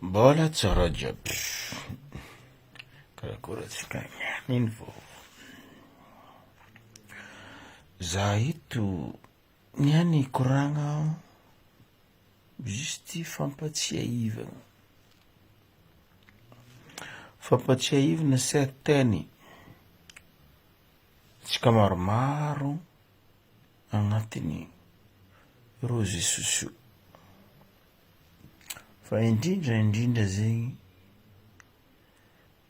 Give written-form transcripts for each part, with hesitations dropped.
Mbola tsara jiaby. Karakorantsika niny vao. Za ito niany koragna justy fampatsiahivana. Fampatsiahivana certainy tsika maromaro agnatiny réseaux sociaux. Fa indrindra zegny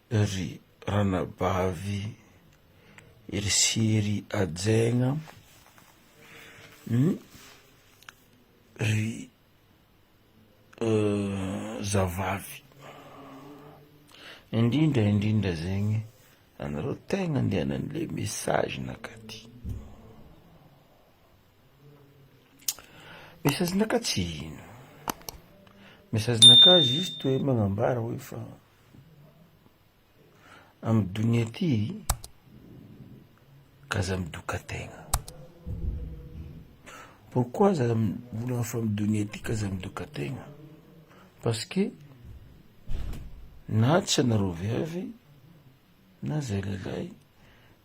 ry ranabavy ry sery ajegna ry zavavy indrindra zegny anareo tegna andehanan'le message nakaty. Message naka tsy ino, message naka juste hoe magnambara hoe fa amy dunia ty kaza midoka tegna. Pourquoi za volagna fa amy dunia ty kaza midoka tegna? Parce que na tsy anareo viavy na zay lelay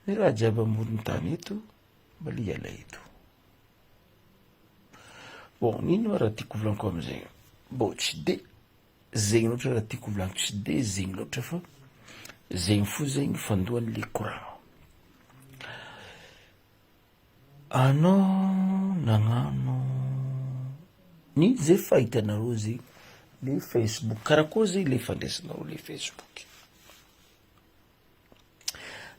ny raha jiaby ambony tany eto mbaly iala eto. Bon, nino raha tiako volaniko amizay? Bon, tsy de zegny loatra raha tiako volaniko, tsy de zegny loatra fa zegny fo zegny fandohan'le koragna. Anao nagnano ny zay fahitanareo zegny le Facebook, karakory zegny le fandraisanareo le Facebook.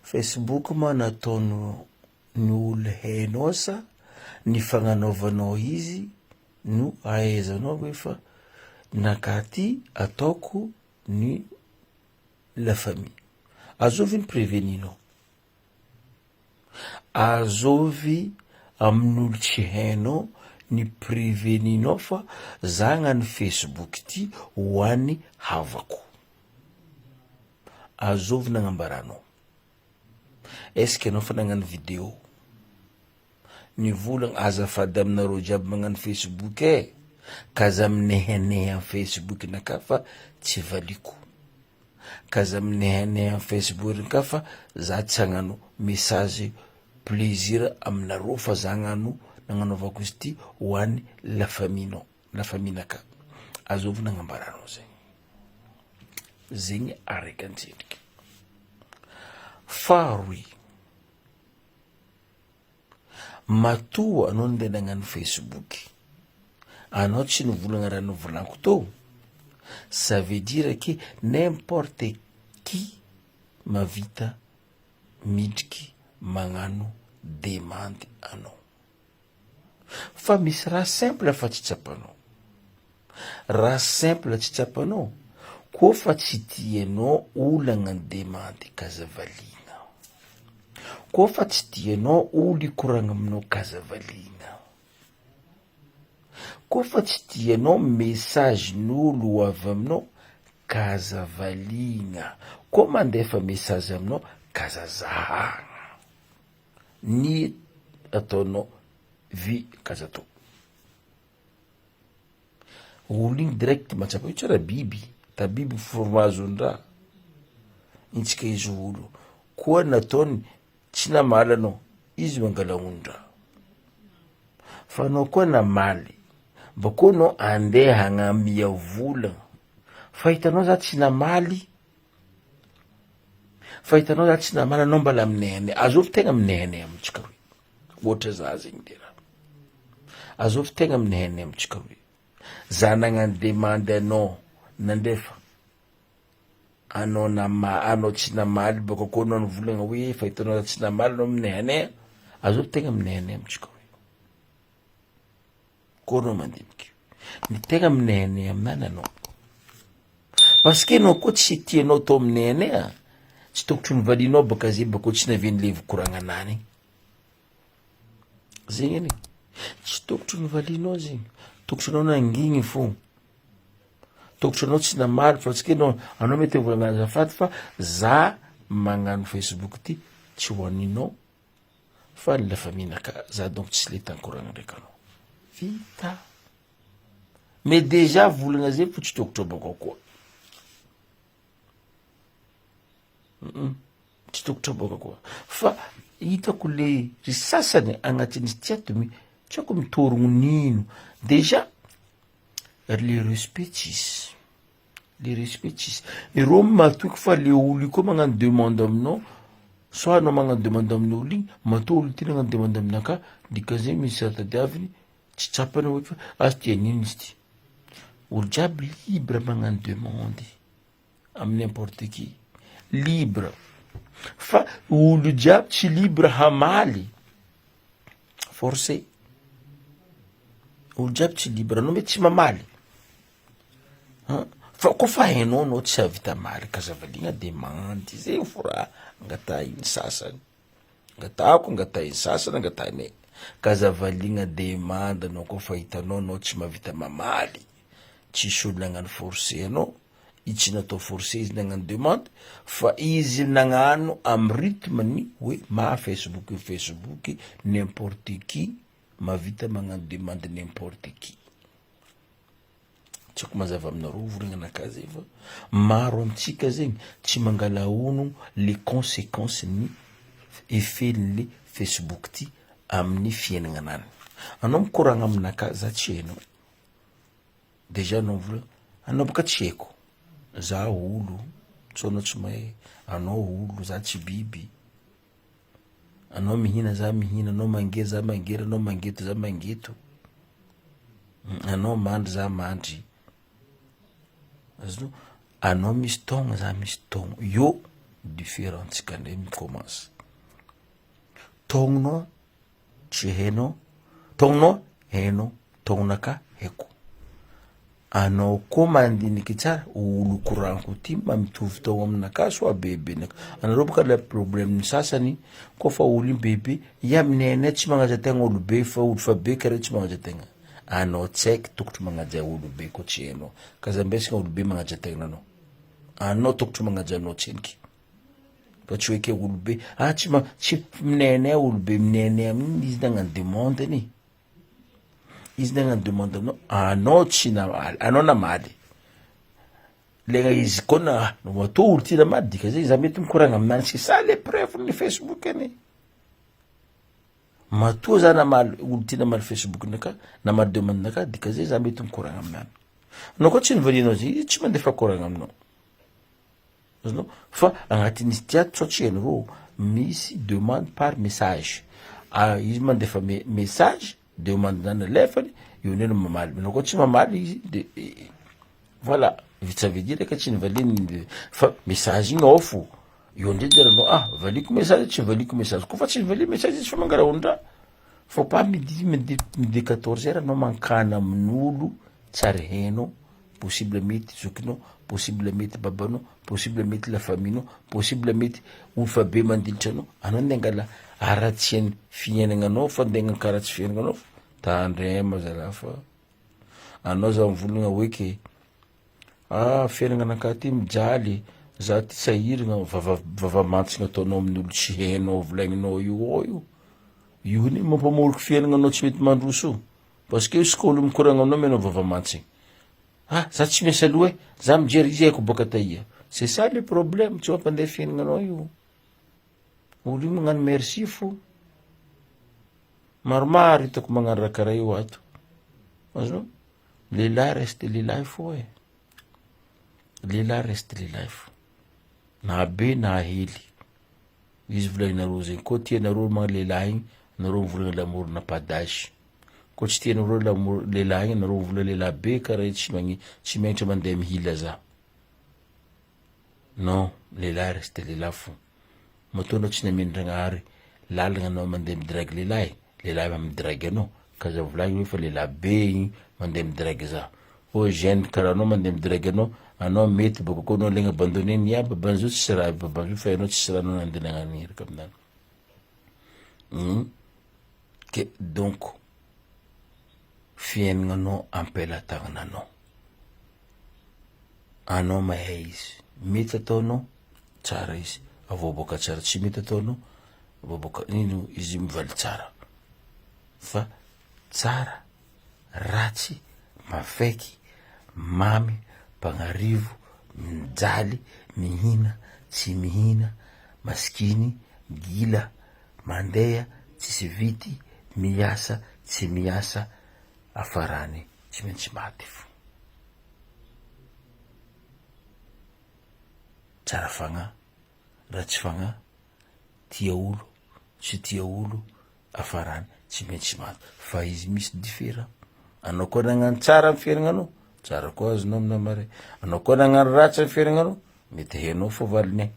Facebook ma nataonao ny olo hainao sa ny fagnanaovanao izy no ahaizanao hoe fa nakaty ataoko ny la famille. Azovy ny preveninao, azovy amin'olo tsy hainao ny preveninao fa za gnany Facebook ty ho an'ny havako. Azovy nagnambaranao. Eske anao fa nagnano video ny volagna azafady aminareo jiaby magnano Facebook kaza minehaneha amy Facebook naka fa tsy valiko, kaza minehaneha amy Facebook naka fa za tsy hagnano message plaisir aminareo fa za nagnanaovako izy ty ho an'ny la famille naka. Azovy nagnambaranao zegny araiky antsendriky. Faharoy, matoa anao nde nagnano Facebook, anao tsy nivolagna raha nivolaniko tô, ça veut dire que n'importe qui mavita midriky magnano demande anao. Fa misy raha simple fa tsy tsapanao, raha simple tsy tsapanao koa fa tsy tianao olo agnano demande kazavaliana, koa fa tsy tianao olo ikoragna aminao kazavaliana, koa fa tsy tianao message n'olo ho avy aminao kazavaliana, koa mandefa message aminao kazazahagna, ny ataonao vi kazato. Olo igny direct matsapa io tsara biby, ta biby formazon-draha intsika izy olo koa nataony tsy namaly anao izy mangala ondra. Fa anao koa namaly bako anao andeha hagnamia vola, fa hitanao za tsy namaly, fa hitanao za tsy namaly, anao mbala aminehane. Azovy tegna aminehane amitsika hoe ohatra za zegny dera, azovy tegna aminehane amitsika hoe za nagnano demande anao nandefa anao tsy namaly bako koa anao nivolagna hoe fa hitanao za tsy namaly, anao aminehane. Azovy tegna aminehane amitsika hoe koa anao mandiniky ny tegna aminehane aminany anao, parce que anao koa tsy tianao tao aminehane tsy tokotry nivalinao baka ze bako tsy naven'le vokoragna anany zegny ane, tsy tokotry nivalinao zegny, tokotry anao nangigny fo, tokotry anao tsy namaly fa tsika anao mety volagna azafady fa za magnano Facebook ty tsy ho aninao fa ny la famille naka, za donc tsy le tankoragna ndraiky anao vita. Mais déjà volagna zay fo tsy tokotry bako koa. tsy tokotry boka koa fa hitako le ry sasany agnatin'izy ty ato tsy haiko mitorogno nino déjà le respect tsisy ero matoky fa le olo io koa magnano demande aminao soit anao magnano demande amin'olo igny matoa olo ty nagnano demande aminaka dikan'izay misy tadiaviny tsy tsapana hoe fa azy ty anino izy ty olo jiaby libre magnano demande amin'ny n'importe qui libre fa olo jiaby tsy libre hamaly forcé olo jiaby tsy libre anao mety tsy mamaly fa koa fa hainao anao tsy havita maly kazavalina demande zay fo raha angata iny sasany angata iny sasany angata iny kazavalina demande anao koa fa hitanao anao tsy mahavita mamaly tsisy olo nagnano forcé anao izy natao forcé izy nagnano demande fa izy nagnano amy rythme-ny hoe Facebook n'importe qui mahavita magnano demande n'importe qui tsy haiko mazava aminareo vorinanakahy zay fa maro amitsika zegny tsy mangala ono les conséquences ny effet-nle Facebook ty amin'ny fiainagna anany anao mikoragna aminakahy za tsy hainao déjà anao vola anao boka tsy haiko za olo so anao tsy mahay anao olo za tsy biby anao mihina za mihina anao mangery za mangery anao mangeto za mangeto anao mandry za mandry azonao anao misy taogno za misy taogno yo différent tsika ndray mikomansa taognonao tsy hainao taognonao hainao taognonaka haiko anao koa mandiniky tsara olo koranko ty mitovy taogno aminakahy so bebenaka anareo boka le problème ny sasany koa fa olo iny bebe ia aminay tsy magnaja tegna olo be fa olo fa be kare tsy magnaja tegna anao tsy haiko tokotry magnaja olo be koa tsy hainao kazambesika olo be magnaja tegna anao tokotry magnaja anao tseniky fa tsy hoe ke olo be tsy minay olo be minay amin'iny izy nagnano demande any izy nagnano demande aminao anao tsy namaly anao namaly lega izy koa na matoa olo ty namaly dika zay za mety mikoragna aminany c'est ça les preuves ny Facebook any matoa za namaly olo ty namaly Facebook naka namaly demande naka dika zay za mety mikoragna aminany anao koa tsy nivalinao zay izy tsy mandefa koragna aminao azonao fa agnatin'izy ty ato tsy hainareo misy demande par message izy mandefa message demande nana alefany io neno mamaly anao koa tsy mamaly izy de voilà ça veut dire que tsy nivaliny fa message igny ao fo io ndray deranao valiko message tsy valiko message koa fa tsy nivaly message izy fa mangara ondra faut pas midi 14 heures anao mankana amin'olo tsary hainao possible mety zokinao possible mety babanao possible mety la famille-nao possible mety olo fa be mandilitra anao nde angala aratsiany fiainagnanao fa nde agnakaratsy fiainagnanao tandrema zala fa anao za mivolagna hoe ke fiainagnanakahy ty mijaly za ty sahiragna vavamantsina ataonao amin'olo tsy hainao volagninao io ny mampamoriky fiainagnanao tsy mety mandroso parce que izy koa olo mikoragna aminao menao vavamantsiny za tsy miasa aloha za mijery izy haiko boka taia c'est ça le problème tsy mampandeha fiainagnanao io olo io magnano merci fo maromaro hitako magnano raha karaha io ato azonao lehilahy reste lehilahy fo lehilahy reste lehilahy fo na be na hely izy volagninareo zegny koa tianareo magna lehilahy igny nareo mivolagna l'amour n'a pas d'âge koa tsy tianareo l'amour lehilahy igny nareo mivolagna lehilahy be karaha tsy maintra mandeha mihila za non lehilahy reste lehilahy fo matoa anao tsy namendranahary lalagna anao mandeha midragy lehilahy midragy anao kaza volagny hoe fa lehilahy be igny mandeha midragy za jeune karaha anao mandeha midragy anao mety boko koa anao legna abandonné ny babany zao tsisy raha babany zao fa anao tsisy raha anao nandeha nagniraka aminany ke donc fiainagnanao ampelatagnananao anao mahay izy mety ataonao tsara izy avoaboaka tsara tsy mety ataonao avoaboaka ino izy mivaly tsara fa tsara ratsy mafaiky mamy mpagnarivo mijaly mihina tsy mihina, maskiny, gila, mandeha, tsisy vity, miasa, tsy miasa, afarany tsy maintsy maty fo. Tsara fagnahy, ratsy fagnahy, tia olo, tsy tia olo, afarany tsy maintsy maty. Fa izy misy différent. Anao koa nagnano tsara amy fiaignanao, tsara koa azonao amina mare. Anao koa nagnano ratsy amy fiaignanao, mety hainao fo valiny.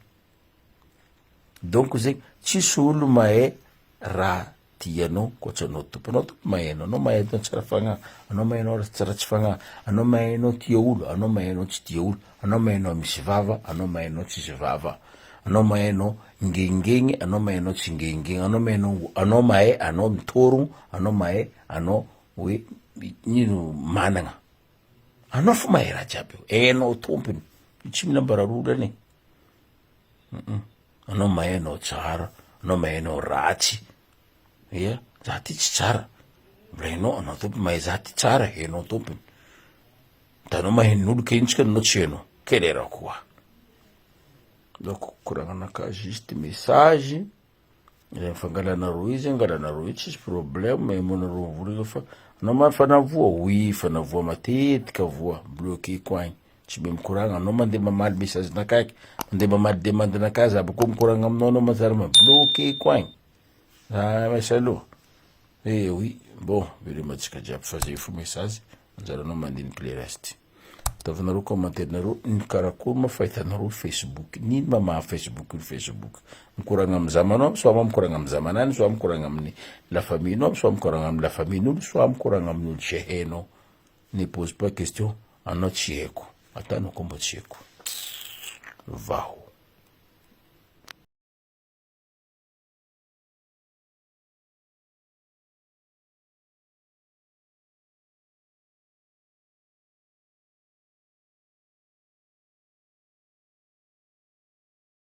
Donc zegny tsisy olo mahay raha tianao koa anao tompo. Anao tompo mahainao, anao mahainao tsara fagnahy, anao mahainao ratsy fagnahy, anao mahainao tia olo, anao mahainao tsy tia olo, anao mahainao misy vava, anao mahainao tsisy vava, anao mahainao ngengengny, anao mahainao tsy ngengengny, anao mahay anao mitôrogno, anao mahay anao hoe ino managna. Anao fo mahay raha jiaby io, hainao tompony, tsy mila mbararolany. Anao mahay anao tsara, anao mahay anao ratsy. Ia, za ty tsy tsara. Hainao, anao tompony mahay za ty tsara, hainao tompony. Da anao mahay n'olo ke intsika anao tsy hainao. Quelle erreur quoi? Donc koragnanakahy juste message, zay mifangalanareo izy, angalanareo izy tsisy problème, mahemonareo vola fa anao mafanavoa, oui, fanavoa matetika voa, bloqué koa igny. Tsy be mikoragna, anao mandeha mamaly message nakaiky, mandeha mamaly demande nakahy, za bako mikoragna aminao, anao mazary bloqué koa igny. Maisa aloha. Eh oui, bon, veloma-tsika jiaby fa zay fo message, anjaranao mandiniky le reste. Ataovanareo commentaire-nareo, karakory ma fahitanareo Facebook, nino ma maha Facebook io Facebook. Mikoragna amy zamanao, soit ma mikoragna amy zamanany, soit mikoragna amin'ny la famille-nao, soit mikoragna amy la famille-n'olo, soit mikoragna amin'olo tsy hainao. Ne pose pas question, anao tsy haiko, atanao koa mba tsy haiko. Vaho.